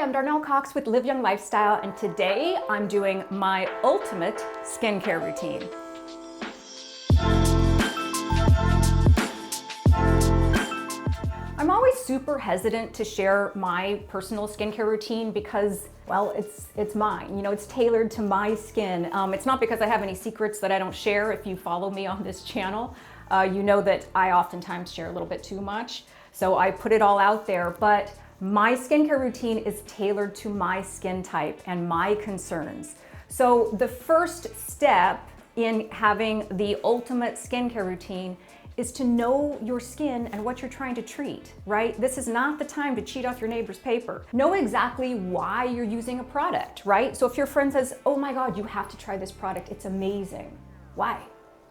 I'm Darnell Cox with Live Young Lifestyle, and today I'm doing my ultimate skincare routine. I'm always super hesitant to share my personal skincare routine because, well, it's mine. You know, it's tailored to my skin. It's not because I have any secrets that I don't share. If you follow me on this channel, you know that I oftentimes share a little bit too much. So I put it all out there, but my skincare routine is tailored to my skin type and my concerns. So the first step in having the ultimate skincare routine is to know your skin and what you're trying to treat, right? This is not the time to cheat off your neighbor's paper. Know exactly why you're using a product, right? So if your friend says, oh my God, you have to try this product, it's amazing. Why?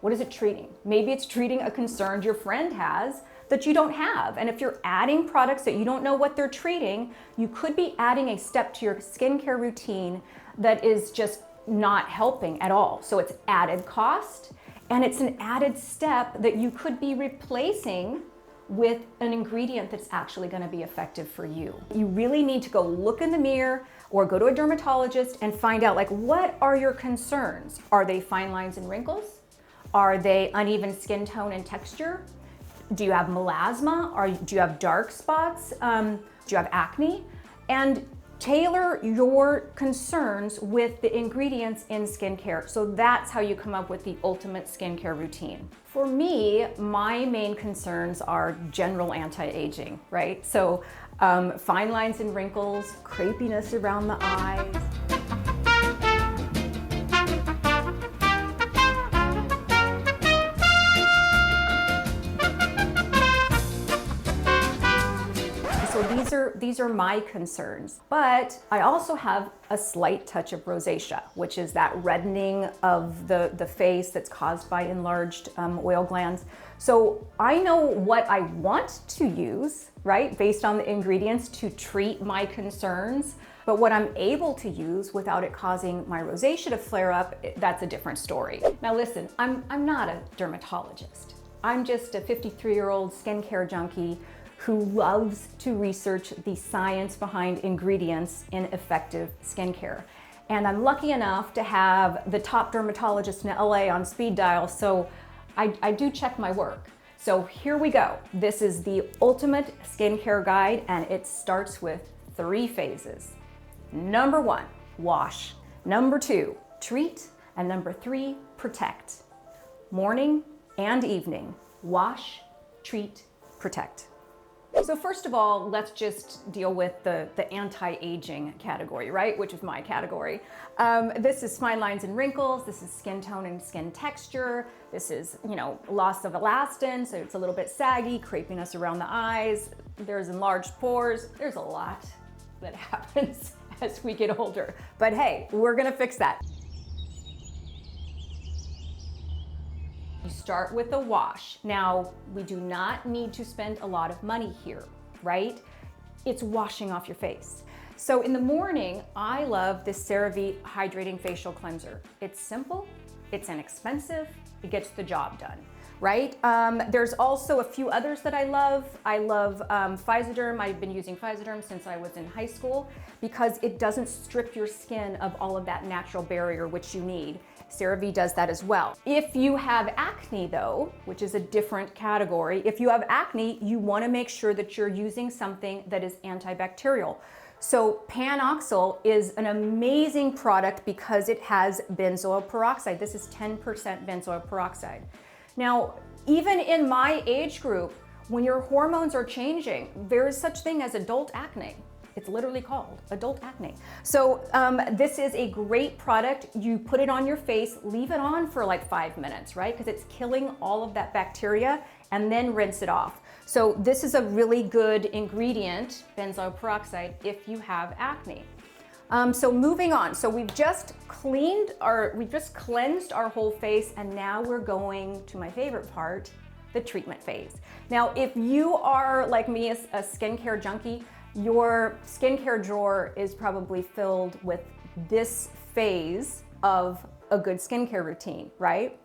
What is it treating? Maybe it's treating a concern your friend has that you don't have. And if you're adding products that you don't know what they're treating, you could be adding a step to your skincare routine that is just not helping at all. So it's added cost, and it's an added step that you could be replacing with an ingredient that's actually going to be effective for you. You really need to go look in the mirror or go to a dermatologist and find out, like, what are your concerns? Are they fine lines and wrinkles? Are they uneven skin tone and texture? Do you have melasma? Do you have dark spots? Do you have acne? And tailor your concerns with the ingredients in skincare. So that's how you come up with the ultimate skincare routine. For me, my main concerns are general anti-aging, right? So fine lines and wrinkles, crepiness around the eyes. So these are my concerns, but I also have a slight touch of rosacea, which is that reddening of the face that's caused by enlarged oil glands. So I know what I want to use, right, based on the ingredients to treat my concerns, but what I'm able to use without it causing my rosacea to flare up, that's a different story. Now listen, I'm not a dermatologist. I'm just a 53-year-old skincare junkie who loves to research the science behind ingredients in effective skincare. And I'm lucky enough to have the top dermatologist in LA on speed dial, so I do check my work. So here we go. This is the ultimate skincare guide, and it starts with 3 phases. Number 1, wash. Number 2, treat. And number 3, protect. Morning and evening, wash, treat, protect. So first of all, let's just deal with the anti-aging category, right? Which is my category. This is fine lines and wrinkles. This is skin tone and skin texture. This is, loss of elastin, so it's a little bit saggy, crepiness around the eyes. There's enlarged pores. There's a lot that happens as we get older. But hey, we're gonna fix that. You start with a wash. Now, we do not need to spend a lot of money here, right? It's washing off your face. So in the morning, I love this CeraVe Hydrating Facial Cleanser. It's simple, it's inexpensive, it gets the job done, right? There's also a few others that I love. I love Physoderm. I've been using Physoderm since I was in high school because it doesn't strip your skin of all of that natural barrier which you need. CeraVe does that as well. If you have acne though, which is a different category, if you have acne, you wanna make sure that you're using something that is antibacterial. So Panoxyl is an amazing product because it has benzoyl peroxide. This is 10% benzoyl peroxide. Now, even in my age group, when your hormones are changing, there is such thing as adult acne. It's literally called adult acne. So this is a great product. You put it on your face, leave it on for like 5 minutes, right? Because it's killing all of that bacteria, and then rinse it off. So this is a really good ingredient, benzoyl peroxide, if you have acne. So moving on. So we've just cleansed our whole face, and now we're going to my favorite part, the treatment phase. Now, if you are like me, a skincare junkie, your skincare drawer is probably filled with this phase of a good skincare routine, right?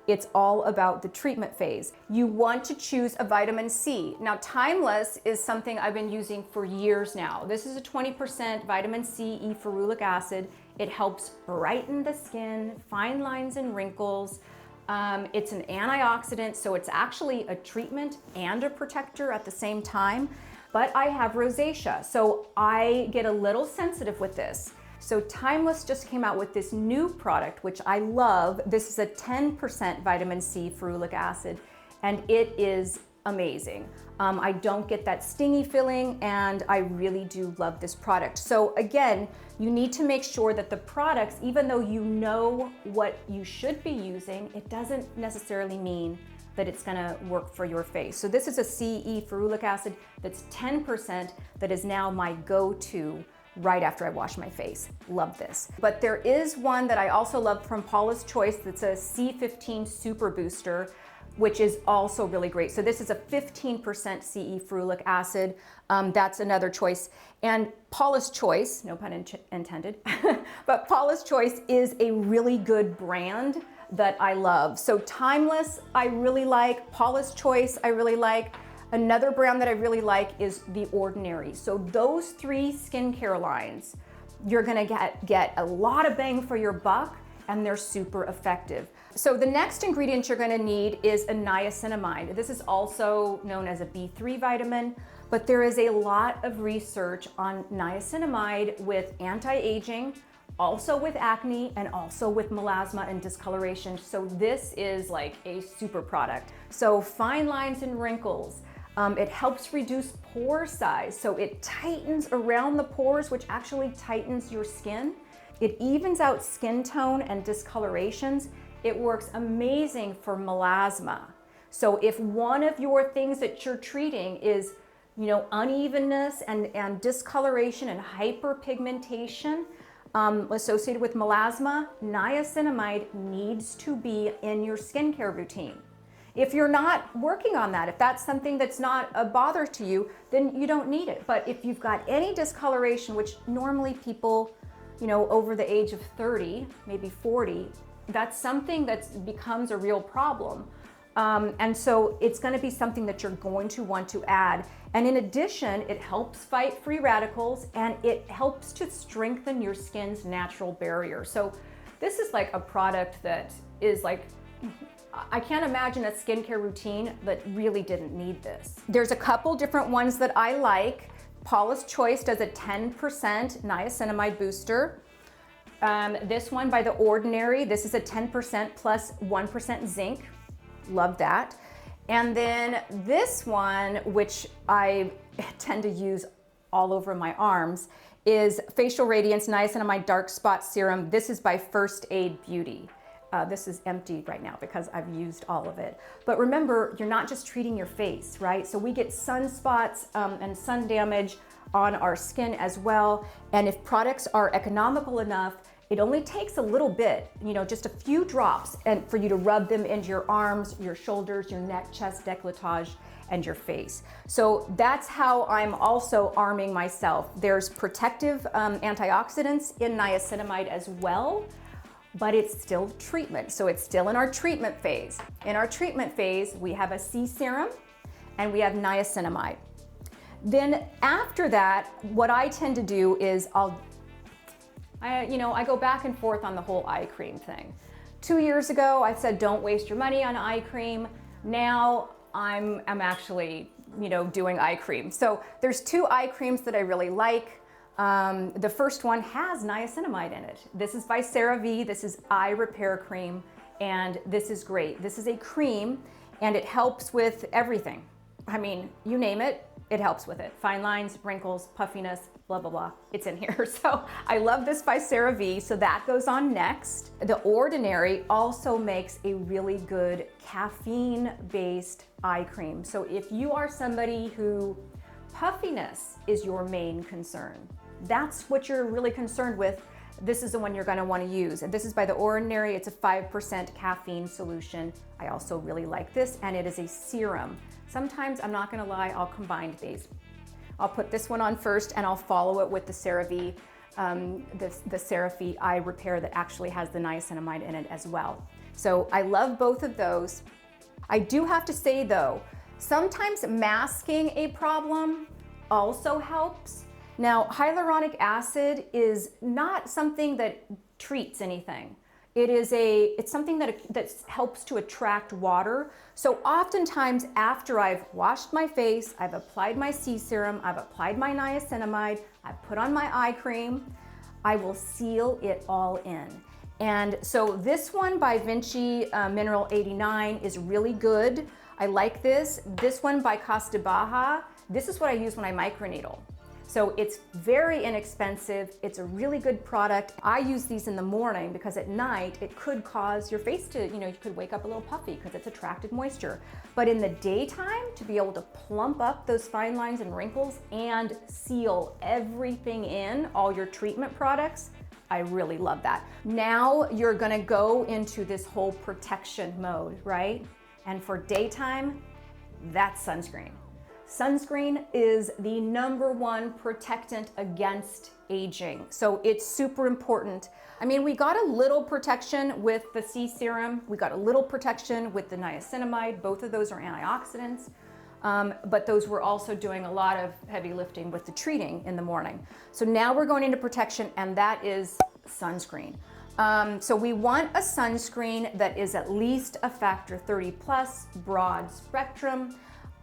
it's all about the treatment phase. You want to choose a vitamin C. Now, Timeless is something I've been using for years now. This is a 20% vitamin C E ferulic acid. It helps brighten the skin, fine lines and wrinkles. It's an antioxidant, so it's actually a treatment and a protector at the same time. But I have rosacea, so I get a little sensitive with this. So Timeless just came out with this new product, which I love. This is a 10% vitamin C ferulic acid, and it is amazing. I don't get that stingy feeling, and I really do love this product. So again, you need to make sure that the products, even though you know what you should be using, it doesn't necessarily mean that it's gonna work for your face. So this is a CE ferulic acid that's 10% that is now my go-to right after I wash my face. Love this. But there is one that I also love from Paula's Choice that's a C15 Super Booster, which is also really great. So this is a 15% CE ferulic acid. That's another choice. And Paula's Choice, no pun intended, but Paula's Choice is a really good brand that I love. So Timeless, I really like. Paula's Choice, I really like. Another brand that I really like is The Ordinary. So those three skincare lines, you're gonna get a lot of bang for your buck, and they're super effective. So the next ingredient you're gonna need is a niacinamide. This is also known as a B3 vitamin, but there is a lot of research on niacinamide with anti-aging, also with acne, and also with melasma and discoloration. So this is like a super product. So fine lines and wrinkles. It helps reduce pore size. So it tightens around the pores, which actually tightens your skin. It evens out skin tone and discolorations. It works amazing for melasma. So if one of your things that you're treating is, unevenness and discoloration and hyperpigmentation, associated with melasma, niacinamide needs to be in your skincare routine. If you're not working on that, if that's something that's not a bother to you, then you don't need it. But if you've got any discoloration, which normally people, over the age of 30, maybe 40, that's something that becomes a real problem. And so it's gonna be something that you're going to want to add. And in addition, it helps fight free radicals, and it helps to strengthen your skin's natural barrier. So this is like a product that is like, I can't imagine a skincare routine that really didn't need this. There's a couple different ones that I like. Paula's Choice does a 10% niacinamide booster. This one by The Ordinary, this is a 10% plus 1% zinc. Love that. And then this one, which I tend to use all over my arms, is Facial Radiance Niacinamide Dark Spot Serum. This is by First Aid Beauty. This is empty right now because I've used all of it. But remember, you're not just treating your face, right? So we get sunspots and sun damage on our skin as well. And if products are economical enough, it only takes a little bit, just a few drops, and for you to rub them into your arms, your shoulders, your neck, chest, décolletage, and your face. So that's how I'm also arming myself. There's protective antioxidants in niacinamide as well, but it's still treatment. So it's still in our treatment phase. In our treatment phase, we have a C serum and we have niacinamide. Then after that, what I tend to do is I go back and forth on the whole eye cream thing. 2 years ago, I said, don't waste your money on eye cream. Now I'm actually, doing eye cream. So there's 2 eye creams that I really like. The first one has niacinamide in it. This is by CeraVe. This is Eye Repair Cream, and this is great. This is a cream, and it helps with everything. I mean, you name it, it helps with it. Fine lines, wrinkles, puffiness, blah, blah, blah. It's in here. So I love this by CeraVe, so that goes on next. The Ordinary also makes a really good caffeine-based eye cream. So if you are somebody who puffiness is your main concern, that's what you're really concerned with, this is the one you're gonna wanna use. And this is by The Ordinary. It's a 5% caffeine solution. I also really like this, and it is a serum. Sometimes, I'm not gonna lie, I'll combine these. I'll put this one on first, and I'll follow it with the CeraVe, the CeraVe Eye Repair that actually has the niacinamide in it as well. So I love both of those. I do have to say though, sometimes masking a problem also helps. Now, hyaluronic acid is not something that treats anything. It's something that helps to attract water. So oftentimes after I've washed my face, I've applied my C serum, I've applied my niacinamide, I've put on my eye cream, I will seal it all in. And so this one by Vinci Mineral 89 is really good. I like this. This one by Costa Baja, this is what I use when I microneedle. So it's very inexpensive. It's a really good product. I use these in the morning because at night it could cause your face to, you could wake up a little puffy because it's attracted moisture. But in the daytime, to be able to plump up those fine lines and wrinkles and seal everything in, all your treatment products, I really love that. Now you're gonna go into this whole protection mode, right? And for daytime, that's sunscreen. Sunscreen is the #1 protectant against aging. So it's super important. I mean, we got a little protection with the C serum. We got a little protection with the niacinamide. Both of those are antioxidants. But those were also doing a lot of heavy lifting with the treating in the morning. So now we're going into protection, and that is sunscreen. So we want a sunscreen that is at least a factor 30 plus, broad spectrum.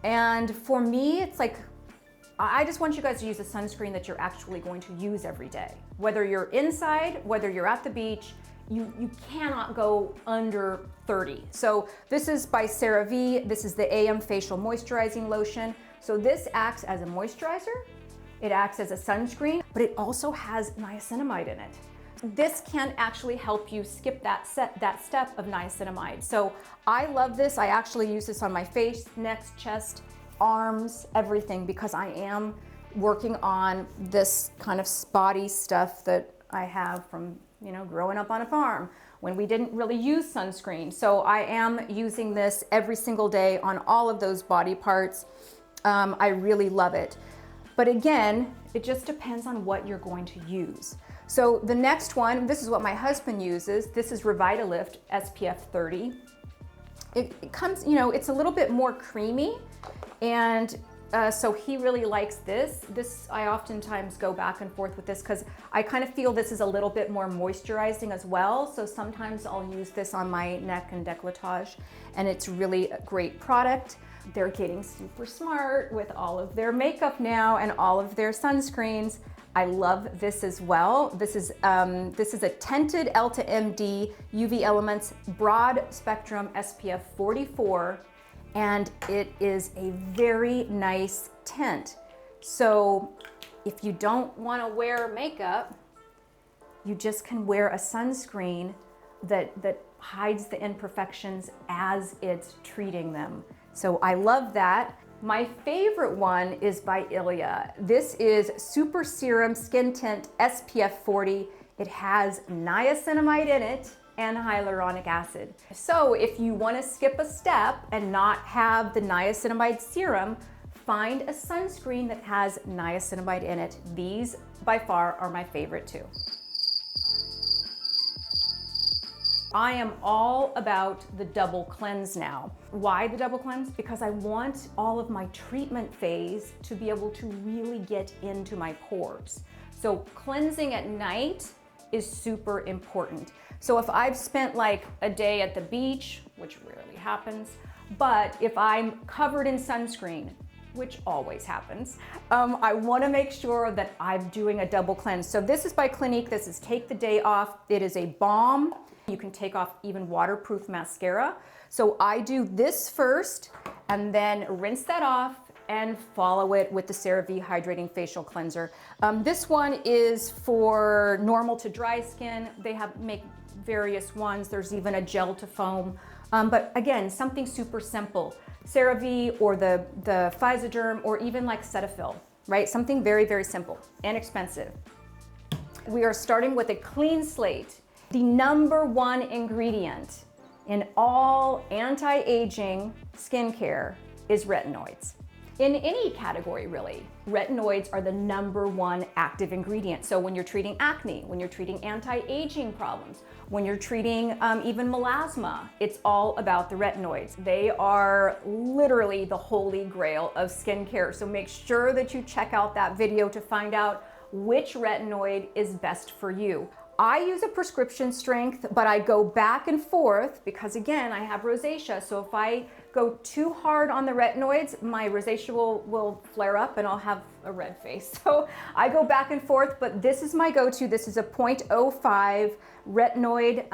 And for me, it's like, I just want you guys to use a sunscreen that you're actually going to use every day. Whether you're inside, whether you're at the beach, you cannot go under 30. So this is by CeraVe. This is the AM Facial Moisturizing Lotion. So this acts as a moisturizer, it acts as a sunscreen, but it also has niacinamide in it. This can actually help you skip that step of niacinamide. So I love this. I actually use this on my face, neck, chest, arms, everything, because I am working on this kind of spotty stuff that I have from, growing up on a farm when we didn't really use sunscreen. So I am using this every single day on all of those body parts. I really love it. But again, it just depends on what you're going to use. So the next one, this is what my husband uses. This is Revitalift SPF 30. It comes, it's a little bit more creamy, and so he really likes this. I oftentimes go back and forth with this because I kind of feel this is a little bit more moisturizing as well. So sometimes I'll use this on my neck and décolletage, and it's really a great product. They're getting super smart with all of their makeup now and all of their sunscreens. I love this as well. This is a tinted Elta MD UV Elements broad spectrum SPF 44, and it is a very nice tint. So if you don't want to wear makeup, you just can wear a sunscreen that hides the imperfections as it's treating them. So I love that. My favorite one is by Ilia. This is Super Serum Skin Tint SPF 40. It has niacinamide in it and hyaluronic acid. So if you want to skip a step and not have the niacinamide serum, find a sunscreen that has niacinamide in it. These by far are my favorite too. I am all about the double cleanse now. Why the double cleanse? Because I want all of my treatment phase to be able to really get into my pores. So cleansing at night is super important. So if I've spent like a day at the beach, which rarely happens, but if I'm covered in sunscreen, which always happens, I wanna make sure that I'm doing a double cleanse. So this is by Clinique. This is Take the Day Off. It is a balm. You can take off even waterproof mascara. So I do this first and then rinse that off and follow it with the CeraVe Hydrating Facial Cleanser. This one is for normal to dry skin. They make various ones. There's even a gel to foam. But again, something super simple. CeraVe or the Physoderm or even like Cetaphil, right? Something very, very simple, inexpensive. We are starting with a clean slate. The #1 ingredient in all anti-aging skincare is retinoids. in any category really. Retinoids are the #1 active ingredient. So when you're treating acne, when you're treating anti-aging problems, when you're treating even melasma, it's all about the retinoids. They are literally the holy grail of skincare. So make sure that you check out that video to find out which retinoid is best for you. I use a prescription strength, but I go back and forth because again, I have rosacea. So if I go too hard on the retinoids, my rosacea will flare up and I'll have a red face. So I go back and forth, but this is my go-to. This is a 0.05 retinoid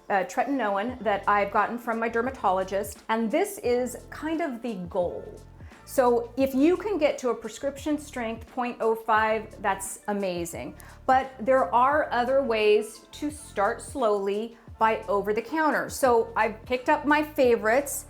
tretinoin that I've gotten from my dermatologist. And this is kind of the goal. So if you can get to a prescription strength 0.05, that's amazing. But there are other ways to start slowly by over the counter. So I've picked up my favorites.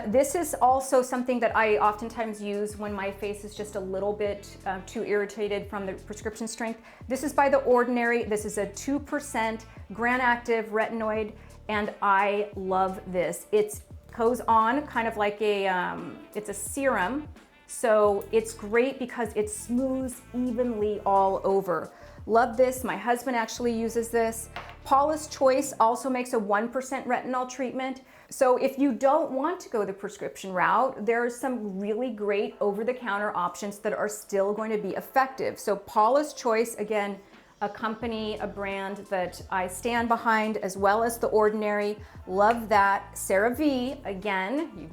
This is also something that I oftentimes use when my face is just a little bit too irritated from the prescription strength. This is by The Ordinary. This is a 2% gram-active retinoid, and I love this. It goes on kind of like it's a serum. So it's great because it smooths evenly all over. Love this. My husband actually uses this. Paula's Choice also makes a 1% retinol treatment. So if you don't want to go the prescription route, there are some really great over-the-counter options that are still going to be effective. So Paula's Choice, again, a company, a brand that I stand behind, as well as The Ordinary. Love that. CeraVe, again,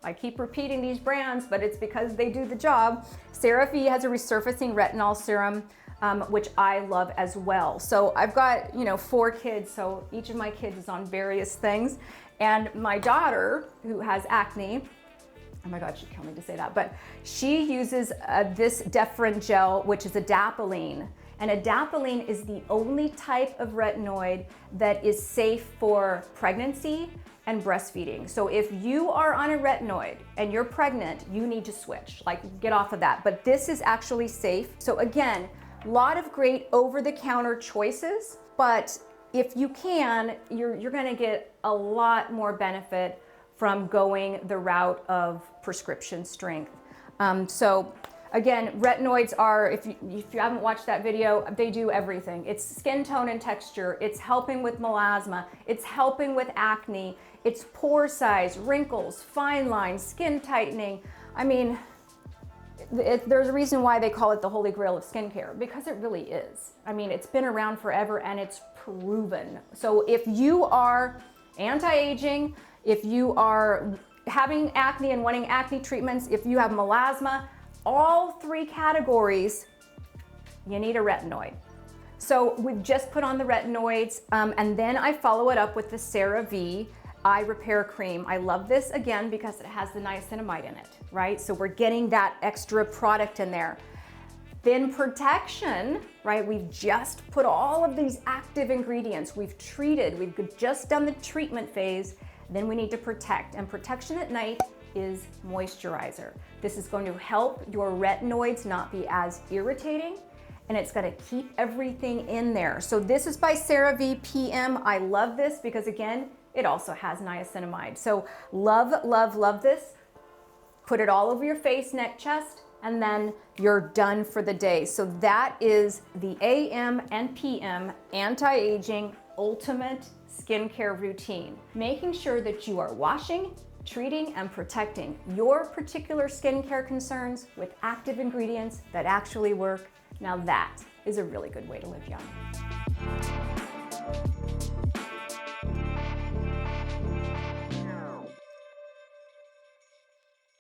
I keep repeating these brands, but it's because they do the job. CeraVe has a resurfacing retinol serum, which I love as well. So I've got, 4 kids, so each of my kids is on various things. And my daughter, who has acne, oh my God, she'd kill me to say that, but she uses this Defrin gel, which is adapalene. And adapalene is the only type of retinoid that is safe for pregnancy and breastfeeding. So if you are on a retinoid and you're pregnant, you need to switch, get off of that. But this is actually safe. So again, a lot of great over-the-counter choices, but if you can, you're gonna get a lot more benefit from going the route of prescription strength. So again, retinoids are, if you haven't watched that video, they do everything. It's skin tone and texture, it's helping with melasma, it's helping with acne, it's pore size, wrinkles, fine lines, skin tightening. I mean, there's a reason why they call it the holy grail of skincare, because it really is. I mean, it's been around forever and it's proven. So if you are anti-aging, if you are having acne and wanting acne treatments, if you have melasma, all 3 categories, you need a retinoid. So we've just put on the retinoids, and then I follow it up with the CeraVe Eye Repair Cream. I love this again because it has the niacinamide in it, right? So we're getting that extra product in there. Then protection, right? We've just put all of these active ingredients. We've treated, we've just done the treatment phase. Then we need to protect, and protection at night is moisturizer. This is going to help your retinoids not be as irritating, and it's going to keep everything in there. So this is by CeraVe PM. I love this because again, it also has niacinamide. So love, love, love this. Put it all over your face, neck, chest, and then you're done for the day. So that is the AM and PM anti-aging ultimate skincare routine. Making sure that you are washing, treating, and protecting your particular skincare concerns with active ingredients that actually work. Now that is a really good way to live young.